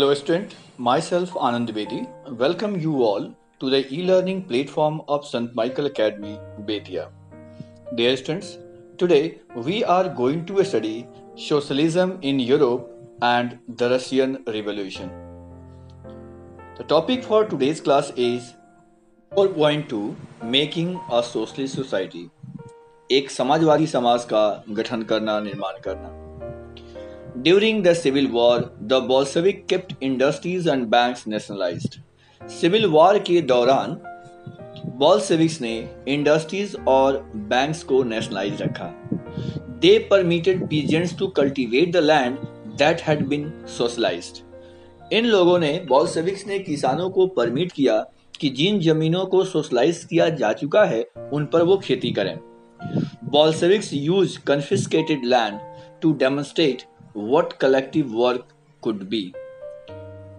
Hello, student. Myself Anand Bedi. Welcome you all to the e-learning platform of St. Michael Academy, Betia. Dear students, today we are going to study socialism in Europe and the Russian Revolution. The topic for today's class is 4.2 Making a Socialist Society. एक समाजवादी समाज का गठन करना, निर्माण करना. During the Civil War, the Bolshevik kept industries and banks nationalized. Civil war के दौरान बॉल्शेविक्स ने इंडस्ट्रीज और बैंक्स को नेशनलाइज रखा. They permitted peasants to cultivate the land that had been socialized. इन लोगों ने बॉल्शेविक्स ने किसानों को परमिट किया कि जिन जमीनों को सोशलाइज किया जा चुका है उन पर वो खेती करें. Bolsheviks used confiscated land to demonstrate what collective work could be.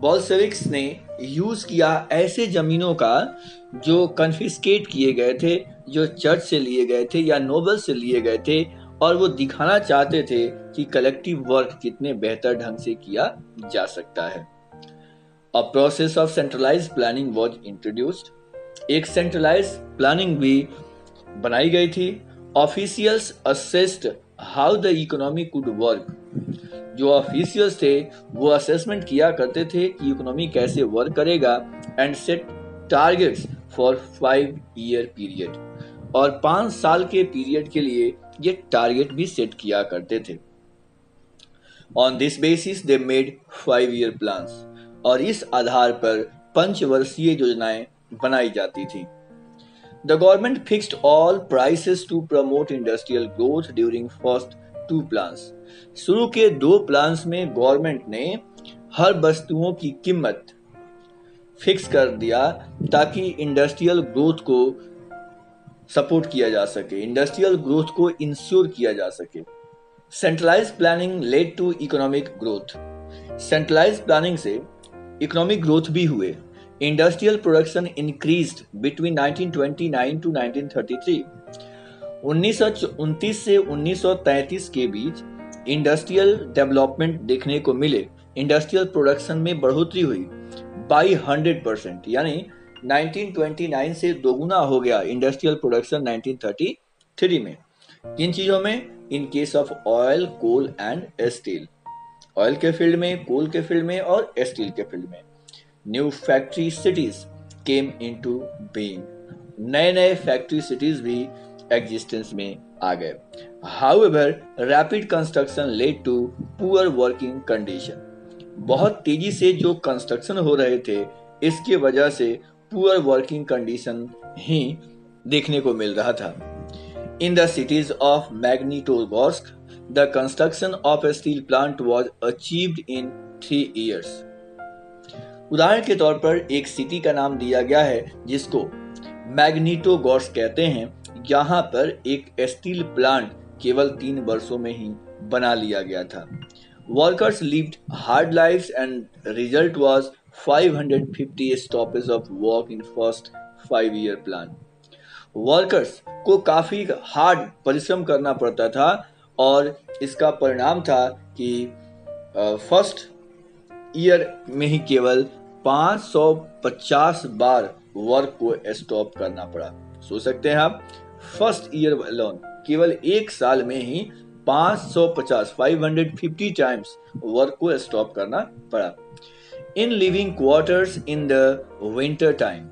बॉल्शेविक्स ने यूज किया ऐसे जमीनों का जो कन्फिस्केट किए गए थे, जो चर्च से लिए गए थे या नोबल से लिए गए थे, और वो दिखाना चाहते थे कि कलेक्टिव वर्क कितने बेहतर ढंग से किया जा सकता है. A process of centralised planning was introduced. एक सेंट्रलाइज्ड प्लानिंग भी बनाई गई थी. Officials assessed how the economy could work. जो ऑफिशियल्स थे वो असेसमेंट किया करते थे कि इकोनॉमी कैसे वर्क करेगा and set targets for 5-year period. और 5 साल के पीरियड के लिए ये टारगेट भी सेट किया करते थे. On this basis they made 5-year plans. और इस आधार पर पंचवर्षीय योजनाएं बनाई जाती थी. The government fixed all prices to promote industrial growth during first 2 plans. शुरू के 2 प्लान्स में गवर्नमेंट ने हर वस्तुओं की कीमत फिक्स कर दिया ताकि इंडस्ट्रियल ग्रोथ को सपोर्ट किया जा सके, इंडस्ट्रियल ग्रोथ को इंश्योर किया जा सके. Centralised planning led to economic growth. Centralised planning से इकोनॉमिक ग्रोथ भी हुए. Industrial production increased between 1929 to 1933. 1929 से 1933 के बीच इंडस्ट्रियल डेवलपमेंट देखने को मिले. इंडस्ट्रियल प्रोडक्शन में बढ़ोतरी हुई बाई 100%, यानी 1929 से दोगुना हो गया इंडस्ट्रियल प्रोडक्शन 1933 में. किन चीज़ों में? In case of oil, coal and steel. Oil के फील्ड में, कोल के फील्ड में और स्टील के फील्ड में. New factory cities came into being. नए फैक्ट्री सिटीज भी एग्जिस्टेंस में आ गए. However rapid construction led to poor working condition. बहुत तेजी से जो कंस्ट्रक्शन हो रहे थे इसकी वजह से पुअर वर्किंग कंडीशन ही देखने को मिल रहा था. In the cities of Magnitogorsk the construction of a steel plant was achieved in 3 years. उदाहरण के तौर पर एक सिटी का नाम दिया गया है जिसको मैग्निटोगोर्स्क कहते हैं. यहाँ पर एक स्टील प्लांट केवल 3 वर्षों में ही बना लिया गया था. Workers lived hard lives and result was 550 stoppage of work in first 5-year plan. Workers को काफी हार्ड परिश्रम करना पड़ता था और इसका परिणाम था कि फर्स्ट ईयर में ही केवल 550 बार वर्क को स्टॉप करना पड़ा. सोच सकते हैं आप, फर्स्ट ईयर अलोन केवल एक साल में ही 550 टाइम्स वर्क को स्टॉप करना पड़ा. In living quarters in the winter time.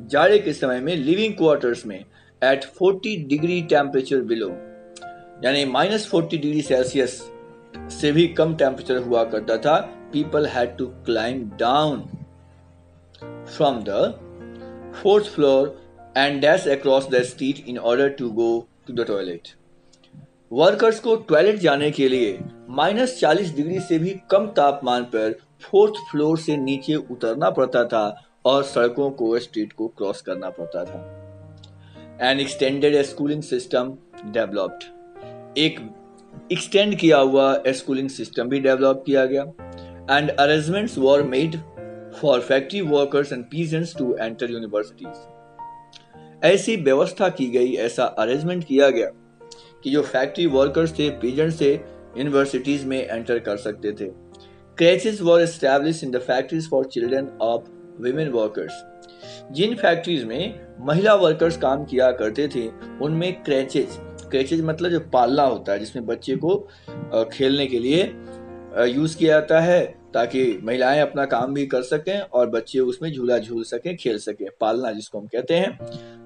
जाड़े के समय में लिविंग क्वार्टर्स में एट 40 डिग्री टेम्परेचर बिलो, यानी -40°C से भी कम टेम्परेचर हुआ करता था. People had to climb down from the 4th floor and dash across the street in order to go to the toilet. Workers को टॉयलेट जाने के लिए -40 डिग्री से भी कम तापमान पर 4th फ्लोर से नीचे उतरना पड़ता था और सड़कों को, स्ट्रीट को क्रॉस करना पड़ता था. An extended schooling system developed. एक एक्सटेंड किया हुआ स्कूलिंग सिस्टम भी डेवलप किया गया. And arrangements were made for factory workers and peasants to enter universities. ऐसी व्यवस्था की गई, ऐसा अरेंजमेंट किया गया कि जो फैक्ट्री वर्कर्स थे, पीजेंट्स थे, यूनिवर्सिटीज में एंटर कर सकते थे. Creches were established in the factories for children of women workers. जिन फैक्ट्रीज में महिला वर्कर्स काम किया करते थे उनमें क्रेचेज मतलब जो पालना होता है, जिसमें बच्चे को खेलने के लिए यूज किया जाता है ताकि महिलाएं अपना काम भी कर सकें और बच्चे उसमें झूला झूल सकें, खेल सकें, पालना जिसको हम कहते हैं।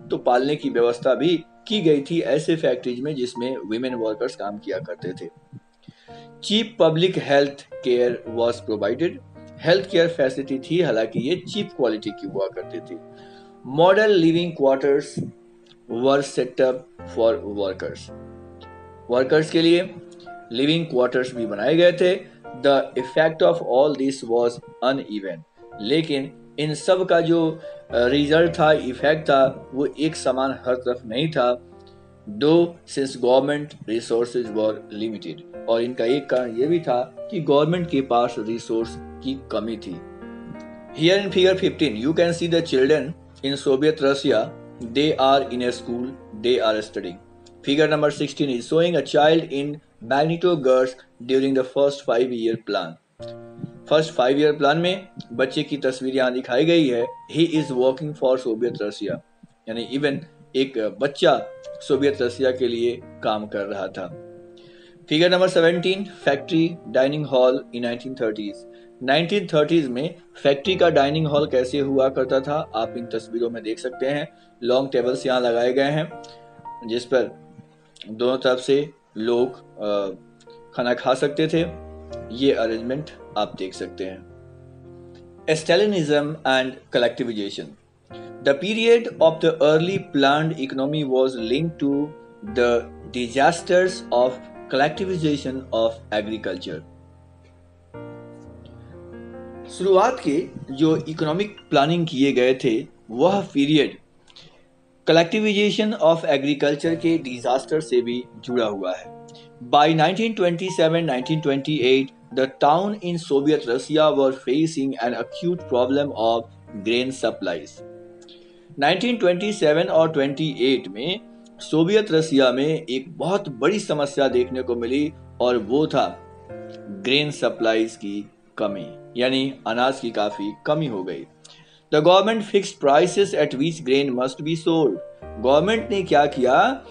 तो पालने की व्यवस्था भी की गई थी ऐसे फैक्ट्रीज में जिसमें विमेन वर्कर्स काम किया करते थे। Cheap public health care was provided. Health care facility थी, हालांकि ये चीप क्वालिटी की हुआ करती थी। Model living quarters were set up for workers के लिए लिविंग क्वार्टर्स भी बनाए गए थे। The effect of all this was uneven, लेकिन इन सब का जो रिजल्ट था, इफेक्ट था, वो एक समान हर तरफ नहीं था। दो सिंस गवर्नमेंट रिसोर्सेज वर लिमिटेड, और इनका एक कारण यह भी था कि गवर्नमेंट के पास रिसोर्स की कमी थी। Here in figure 15 you can see the children in Soviet Russia. They are in a school, they are studying. Figure number 16 is showing a child in Magnitogorsk during the first 5-year plan. First 5-year plan में बच्चे की तस्वीर यहाँ दिखाई गई है। He is working for Soviet Russia, यानी even एक बच्चा सोवियत रशिया के लिए काम कर रहा था। Figure number 17 factory dining hall in 1930s। 1930s में फैक्ट्री का डाइनिंग हॉल कैसे हुआ करता था आप इन तस्वीरों में देख सकते हैं। लॉन्ग टेबल्स यहाँ लगाए गए हैं जिस पर दोनों तरफ से लोग खाना खा सकते थे। ये अरेंजमेंट आप देख सकते हैं। स्टैलिनिज्म and कलेक्टिविजेशन। The period of the early planned economy was linked to the disasters of collectivization of agriculture. शुरुआत के जो इकोनॉमिक प्लानिंग किए गए थे वह पीरियड कलेक्टिविजेशन ऑफ एग्रीकल्चर के डिजास्टर से भी जुड़ा हुआ है। By 1927-1928, the town in Soviet Russia were facing an acute problem of grain supplies. 1927 और 28 में सोवियत रसिया में एक बहुत बड़ी समस्या देखने को मिली और वो था ग्रेन सप्लाईज की कमी, यानी अनाज की काफी कमी हो गई। The government fixed prices eight which grain must be sold. Government ने क्या किया,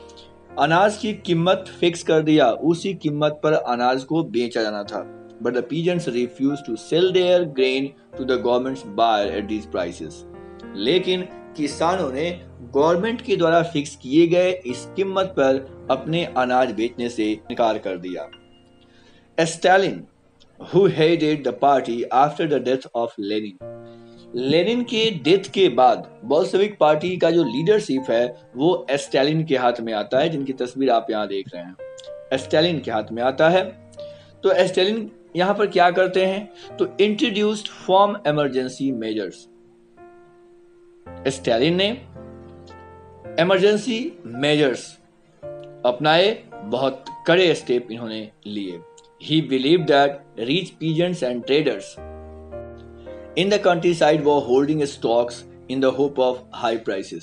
अनाज की कीमत फिक्स कर दिया, उसी कीमत पर अनाज को बेचा जाना था। But the peasants refuse to sell their grain to the government's buyer at these prices. लेकिन किसानों ने गवर्नमेंट के द्वारा फिक्स किए गए इस कीमत पर अपने अनाज बेचने से इनकार कर दिया। Stalin who headed the party after the death of Lenin. Lenin के डेथ के बाद बोल्शेविक पार्टी का जो लीडरशिप है वो स्टालिन के हाथ में आता है, जिनकी तस्वीर आप यहाँ देख रहे हैं। स्टालिन के हाथ में आता है। तो स्टालिन यहाँ पर क्या करते हैं, तो introduced form emergency measures. Stalin ने इमरजेंसी मेजर्स अपनाए, बहुत कड़े स्टेप इन्होंने लिए। He believed that rich peasants and traders in the countryside were holding stocks in the hope of high prices.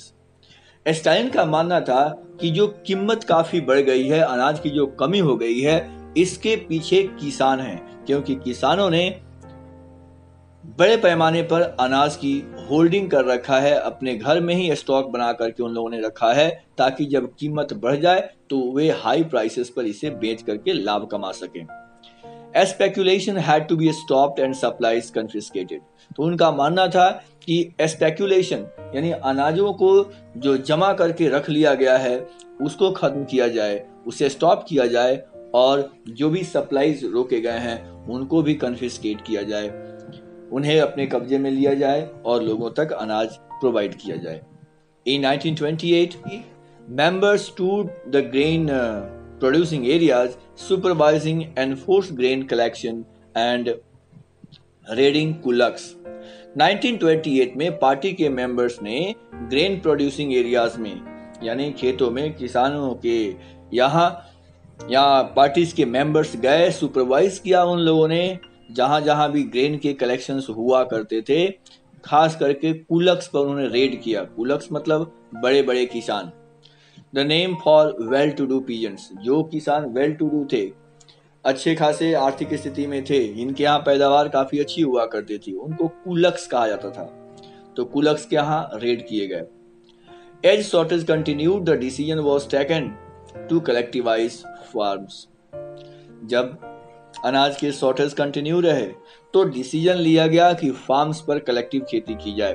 Stalin का मानना था कि जो कीमत काफी बढ़ गई है, अनाज की जो कमी हो गई है, इसके पीछे किसान हैं, क्योंकि किसानों ने बड़े पैमाने पर अनाज की होल्डिंग कर रखा है, अपने घर में ही स्टॉक बना करके उन लोगों ने रखा है ताकि जब कीमत बढ़ जाए तो वे हाई प्राइसेस पर इसे बेच करके लाभ कमा सकें। Speculation had to be stopped and supplies confiscated. तो उनका मानना था कि स्पेकुलेशन यानी अनाजों को जो जमा करके रख लिया गया है उसको खत्म किया जाए, उसे स्टॉप किया जाए और जो भी सप्लाईज रोके गए हैं उनको भी कन्फिस्केट किया जाए, उन्हें अपने कब्जे में लिया जाए और लोगों तक अनाज प्रोवाइड किया जाए। In 1928, members toured the grain producing areas, supervising enforced grain collection and raiding kulaks. 1928 में पार्टी के मेंबर्स ने ग्रेन प्रोड्यूसिंग एरियाज में यानी खेतों में किसानों के यहाँ पार्टीज के मेंबर्स गए, सुपरवाइज किया उन लोगों ने जहां भी ग्रेन के कलेक्शंस हुआ करते थे, खास करके कुलक्स पर उन्होंने रेड किया। कुलक्स मतलब बड़े बड़े किसान। The name for well-to-do peasants, जो किसान well-to-do थे, अच्छे खासे आर्थिक स्थिति में थे, इनके यहाँ पैदावार काफी अच्छी हुआ करती थी, उनको कुलक्स कहा जाता था। तो कुलक्स के यहाँ रेड किए गए। As shortage continued, the decision was taken to collectivise farms. जब अनाज के शॉर्टेज कंटिन्यू रहे तो डिसीजन लिया गया कि फार्म्स पर कलेक्टिव खेती की जाए।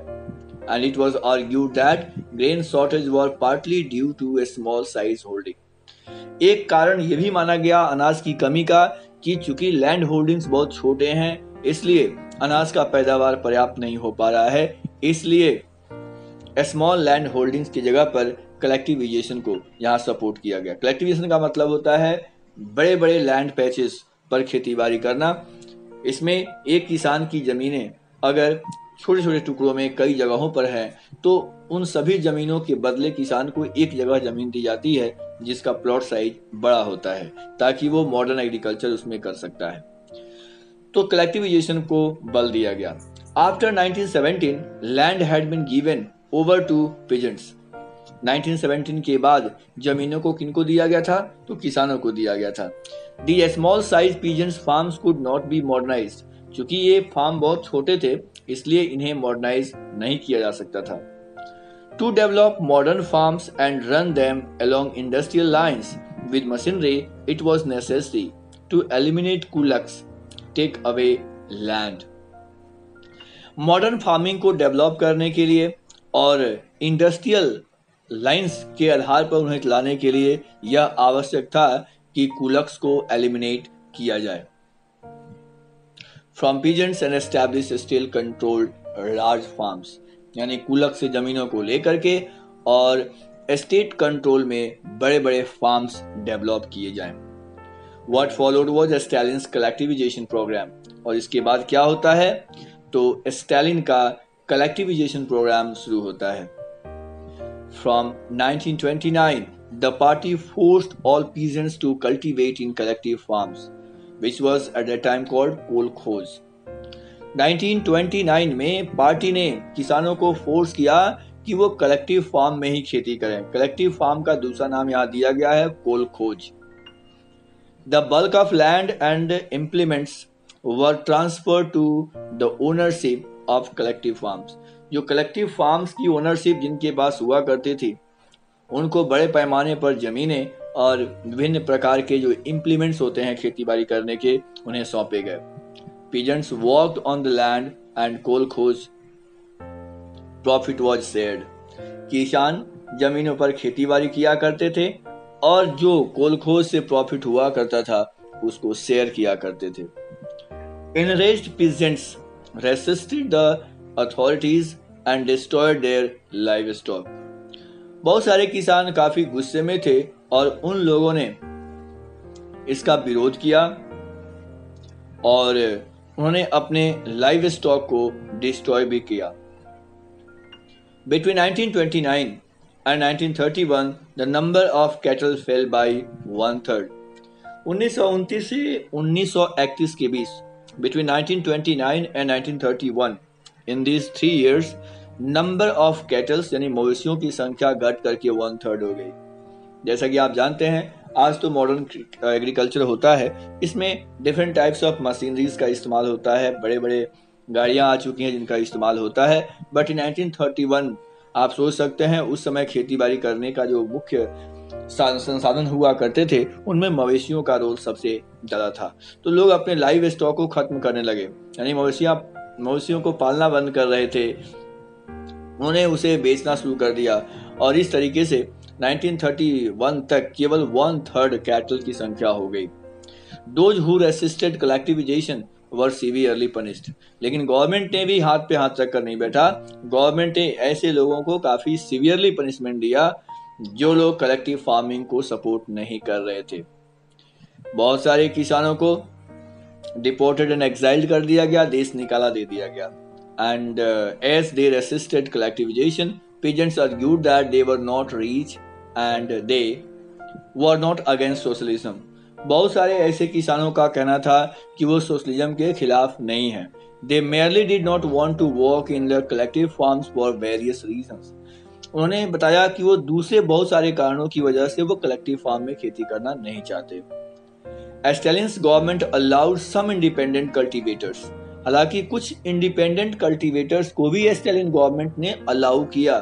And it was argued that grain shortage were partly due to a small size holding. एक कारण यह भी माना गया अनाज की कमी का कि चूंकि लैंड होल्डिंग्स बहुत छोटे हैं, इसलिए अनाज का पैदावार पर्याप्त नहीं हो पा रहा है, इसलिए स्मॉल लैंड होल्डिंग्स की जगह पर कलेक्टिवाइजेशन को यहाँ सपोर्ट किया गया। कलेक्टिवाइजेशन का मतलब होता है बड़े बड़े लैंड पैचेस पर खेतीबाड़ी करना। इसमें एक किसान की जमीनें अगर छोटे छोटे टुकड़ों में कई जगहों पर है तो उन सभी जमीनों के बदले किसान को एक जगह जमीन दी जाती है जिसका प्लॉट साइज बड़ा होता है ताकि वो मॉडर्न एग्रीकल्चर उसमें कर सकता है। तो कलेक्टिवाइजेशन को बल दिया गया। After 1917 land had been given over to peasants. 1917 के बाद जमीनों को किनको दिया गया था? तो किसानों को दिया गया था। The small size peasants farms could not be modernised. चूंकि ये फार्म बहुत छोटे थे इसलिए इन्हें मॉडर्नाइज नहीं किया जा सकता था। To develop modern farms and run them along industrial lines with machinery it was necessary to eliminate kulaks, take away land. Modern farming को डेवलप करने के लिए और इंडस्ट्रियल लाइंस के आधार पर उन्हें चलाने के लिए यह आवश्यक था कि कुलक्स को एलिमिनेट किया जाए। From peasants and establish still controlled large farms, यानी कुलक्स से जमीनों को लेकर के और स्टेट कंट्रोल में बड़े बड़े फार्म्स डेवलप किए जाएं। What followed was Stalin's collectivisation programme. और इसके बाद क्या होता है? तो स्टालिन का कलेक्टिवाइजेशन प्रोग्राम शुरू होता है। From 1929, the party forced all peasants to cultivate in collective farms, which was at that time called kolkhoz. 1929 में पार्टी ने किसानों को फोर्स किया कि वो कलेक्टिव फार्म में ही खेती करें। कलेक्टिव फार्म का दूसरा नाम यहाँ दिया गया है कोलखोज। The bulk of land and implements were transferred to the ownership of collective farms. जो कलेक्टिव फार्म्स की ओनरशिप जिनके पास हुआ करती थी उनको बड़े पैमाने पर जमीनें और विभिन्न प्रकार के जो इम्प्लीमेंट्स होते हैं खेती-बाड़ी करने के उन्हें सौंपे गए। Peasants worked on the land and kolkhoz profit was shared. किसान जमीनों पर खेती-बाड़ी किया करते थे और जो कोलखोज से प्रॉफिट हुआ करता था उसको शेयर किया करते थे। Enraged peasants resisted the authorities and destroyed their livestock. बहुत सारे किसान काफी गुस्से में थे और उन लोगों ने इसका विरोध किया और उन्होंने अपने लाइव स्टॉक को डिस्ट्रॉय भी किया। Between 1929 and 1931, the number of cattle fell by 1/3. 1929 से 1931 के बीच, between 1929 and 1931, in these 3 years, number of cattle यानी मवेशियों की संख्या घट करके 1/3 हो गई। जैसा कि आप जानते हैं आज तो मॉडर्न एग्रीकल्चर होता है, इसमें डिफरेंट टाइप्स ऑफ मशीनरीज का इस्तेमाल होता है, बड़े बड़े गाड़ियां आ चुकी हैं जिनका इस्तेमाल होता है। बट इन 1931 आप सोच सकते हैं उस समय खेती बाड़ी करने का जो मुख्य संसाधन हुआ करते थे उनमें मवेशियों का रोल सबसे ज़्यादा था। तो लोग अपने लाइव स्टॉक को खत्म करने लगे, यानी मवेशियों को पालना बंद कर रहे थे, उन्होंने उसे बेचना शुरू कर दिया और इस तरीके से 1931 तक केवल 1/3 कैटल की संख्या हो गई। Those who resisted collectivization were severely punished. लेकिन गवर्नमेंट ने भी हाथ पे हाथ रख कर नहीं बैठा। गवर्नमेंट ने ऐसे लोगों को काफी सीवियरली पनिशमेंट दिया जो लोग कलेक्टिव फार्मिंग को सपोर्ट नहीं कर रहे थे। बहुत सारे किसानों को डिपोर्टेड एंड एक्साइल्ड कर दिया गया, देश निकाला दे दिया गया। And as they resisted collectivization, peasants argued that they were not rich and they were not against socialism. बहुत सारे ऐसे किसानों का कहना था कि वो सोशलिज्म के खिलाफ नहीं हैं। They merely did not want to work in the collective farms for various reasons. उन्होंने बताया कि वो दूसरे बहुत सारे कारणों की वजह से वो कलेक्टिव फार्म में खेती करना नहीं चाहते। Stalin's government allowed some independent cultivators, हालांकि कुछ इंडिपेंडेंट कल्टीवेटर्स को भी स्टालिन गवर्नमेंट ने अलाउ किया,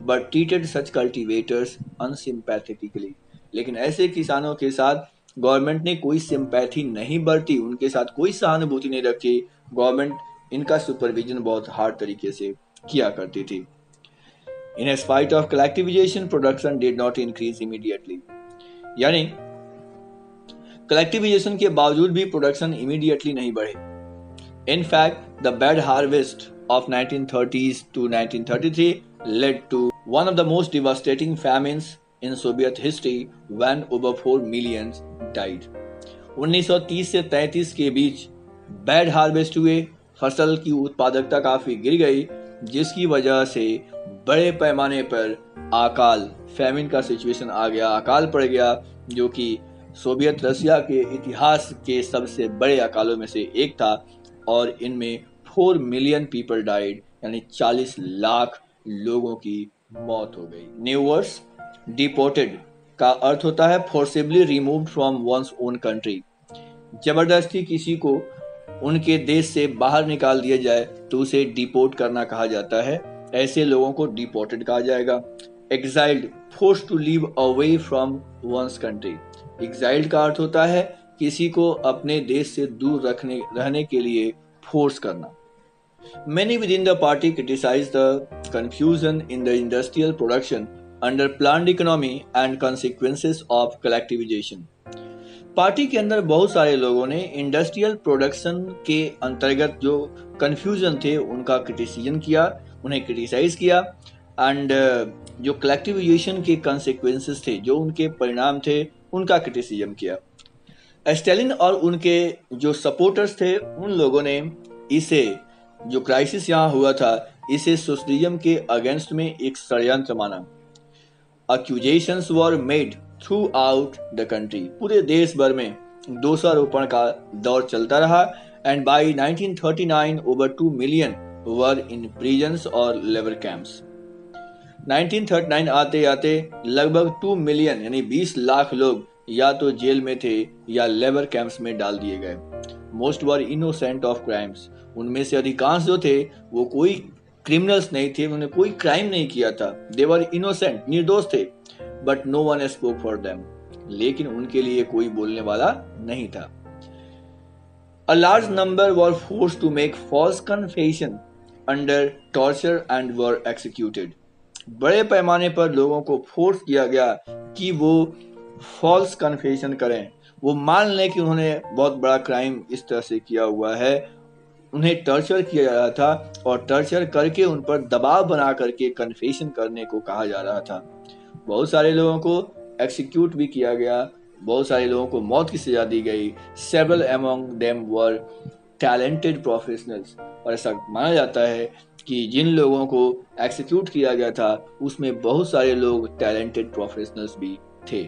but treated such cultivators unsympathetically, लेकिन ऐसे किसानों के साथ गवर्नमेंट ने कोई सिंपैथी नहीं बरती, उनके साथ कोई सहानुभूति नहीं रखी। गवर्नमेंट इनका सुपरविजन बहुत हार्ड तरीके से किया करती थी। In spite of collectivisation production did not increase immediately, यानी कलेक्टिविजेशन के बावजूद भी प्रोडक्शन इमीडिएटली नहीं बढ़े। In fact the bad harvest of 1930s to 1933 led to one of the most devastating famines in Soviet history when over 4 million died. 1930 से 33 के बीच bad harvest हुए, फसल की उत्पादकता काफी गिर गई, जिसकी वजह से बड़े पैमाने पर अकाल, फैमिन का सिचुएशन आ गया, अकाल पड़ गया, जो कि सोवियत रशिया के इतिहास के सबसे बड़े अकालों में से एक था, और इनमें 4 मिलियन पीपल डाइड, यानी 40 लाख लोगों की मौत हो गई। न्यू वर्ड्स, डिपोर्टेड का अर्थ होता है forcibly removed from one's own country. जबरदस्ती किसी को उनके देश से बाहर निकाल दिया जाए तो उसे डिपोर्ट करना कहा जाता है, ऐसे लोगों को डिपोर्टेड कहा जाएगा। Exiled, forced to leave away from one's country. Exiled का अर्थ होता है किसी को अपने देश से दूर रहने के लिए फोर्स करना। Many within the party criticized the confusion in the industrial production under planned economy and consequences of collectivization. Party के अंदर बहुत सारे लोगों ने इंडस्ट्रियल प्रोडक्शन के अंतर्गत जो कंफ्यूजन थे उनका क्रिटिसिजन किया, उन्हें क्रिटिसाइज किया, एंड जो कलेक्टिवाइजेशन के कंसिक्वेंसेस थे, जो उनके परिणाम थे, उनका क्रिटिसिजन किया। स्टालिन और उनके जो सपोर्टर्स थे उन लोगों ने इसे, जो क्राइसिस यहाँ हुआ था, इसे सोशलिज्म के अगेंस्ट में एक षड्यंत्र माना। Accusations were made throughout the country, पूरे देश भर में दोषारोपण का दौर चलता रहा, and by 1939 over 2 million were in prisons और लेबर कैंप्स। 1939 आते आते लगभग 2 मिलियन यानी 20 लाख लोग या तो जेल में थे या लेबर कैंप्स में डाल दिए गए। Most were innocent of crimes, उनमें से अधिकांश जो थे वो कोई क्रिमिनल्स नहीं थे, उन्होंने कोई क्राइम नहीं किया था। दे वर इनोसेंट, निर्दोष थे, but no one spoke for them, लेकिन उनके लिए कोई बोलने वाला नहीं था। A large number were forced to make false confession under torture and were executed. बड़े पैमाने पर लोगों को फोर्स किया गया कि वो फॉल्स कन्फेशन करें, वो मान लें कि उन्होंने बहुत बड़ा क्राइम इस तरह से किया हुआ है। उन्हें टॉर्चर किया जा रहा था और टॉर्चर करके उन पर दबाव बना करके कन्फेशन करने को कहा जा रहा था। बहुत सारे लोगों को एक्सिक्यूट भी किया गया, बहुत सारे लोगों को मौत की सजा दी गई। Several among them were talented professionals, और ऐसा माना जाता है कि जिन लोगों को एक्सिक्यूट किया गया था उसमें बहुत सारे लोग टैलेंटेड प्रोफेशनल्स भी थे।